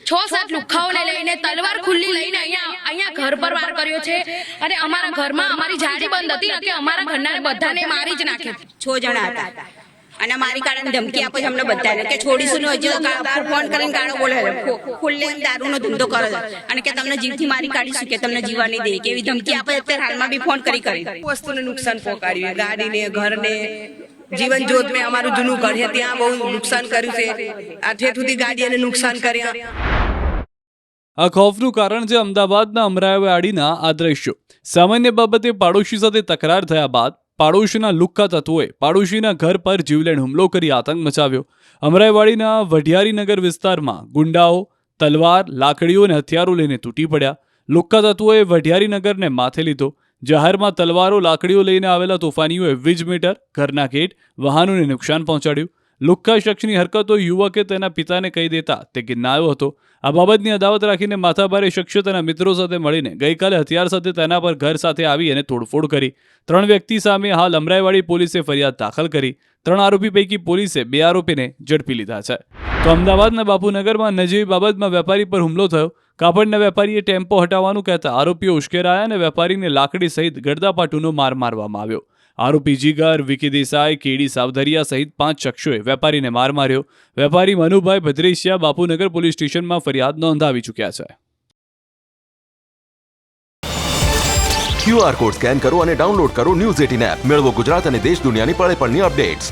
6-7 લુખ્ખાઓને લઈને તલવાર ખુલ્લી લઈને અહીંયા ઘર પર વાર કર્યો છે અને અમારા ઘરમાં અમારી જાળી બંધ હતી કે અમારા ઘરના બધાને મારી જ નાખે. 6 જણા હતા અને મારી કારણે ધમકી આપે છે અમને બધાને કે છોડીશું ને હજુ ફોન કરીને ગાળો બોલે ખુલ્લે દારૂનો ધંધો કરે છે અને કે તમને જીવથી મારી કાઢીશું કે તમને જીવવા નહીં દે કે એવી ધમકી આપે. અત્યારે હાલમાં બી ફોન કરી વસ્તુને નુકસાન પહોંચાડ્યું, ગાડીને, ઘરને, જીવન જ્યોત મેં અમારું જૂનું ઘર છે ત્યાં બહુ નુકસાન કર્યું છે. આ ઠેઠ સુધી ગાડીને નુકસાન કર્યા. આ ખૌફનું કારણ છે અમદાવાદના અમરાઈવાડીના આ દ્રશ્યો. સામાન્ય બાબતે પાડોશી સાથે તકરાર થયા બાદ પાડોશીના લુખ્ખા તત્વોએ પાડોશીના ઘર પર જીવલેણ હુમલો કરી આતંક મચાવ્યો. અમરાઈવાડીના વઢિયારીનગર વિસ્તારમાં ગુંડાઓ તલવાર, લાકડીઓ અને હથિયારો લઈને તૂટી પડ્યા. લુખ્ખા તત્વોએ વઢિયારીનગરને માથે લીધો. જાહેરમાં તલવારો, લાકડીઓ લઈને આવેલા તોફાનીઓએ વીજ મીટર, ઘરના ગેટ, વાહનોને નુકસાન પહોંચાડ્યું. લુખ્ખા શખ્સની હરકતો યુવકે તેના પિતાને કહી દેતા તે ગિન્નાયો હતો. આ બાબતની અદાવત રાખીને માથાભારે શખ્સે તેના મિત્રો સાથે મળીને ગઈકાલે હથિયાર સાથે તેના પર ઘર સાથે આવી અને તોડફોડ કરી. 3 વ્યક્તિ સામે હાલ અમરાઈવાડી પોલીસે ફરિયાદ દાખલ કરી. 3 આરોપી પૈકી પોલીસે 2 આરોપીને ઝડપી લીધા છે. તો અમદાવાદના બાપુનગરમાં નજીવી બાબતમાં વેપારી પર હુમલો થયો. કાપડના વેપારીએ ટેમ્પો હટાવવાનું કહેતા આરોપીઓ ઉશ્કેરાયા અને વેપારીને લાકડી સહિત ગડદાપાટુનો માર મારવામાં આવ્યો. આરોપી જીગર, વિકી દેસાઈ, કેડી સાવધરિયા સહિત 5 શખ્સોએ વેપારીને માર માર્યો. વેપારી મનુભાઈ ભદ્રેશિયા બાપુનગર પોલીસ સ્ટેશનમાં ફરિયાદ નોંધાવી ચૂક્યા છે. QR કોડ સ્કેન કરો અને ડાઉનલોડ કરો ન્યૂઝ 18 એપ. મેળવો ગુજરાત અને દેશ દુનિયાની પળે પળની અપડેટ્સ.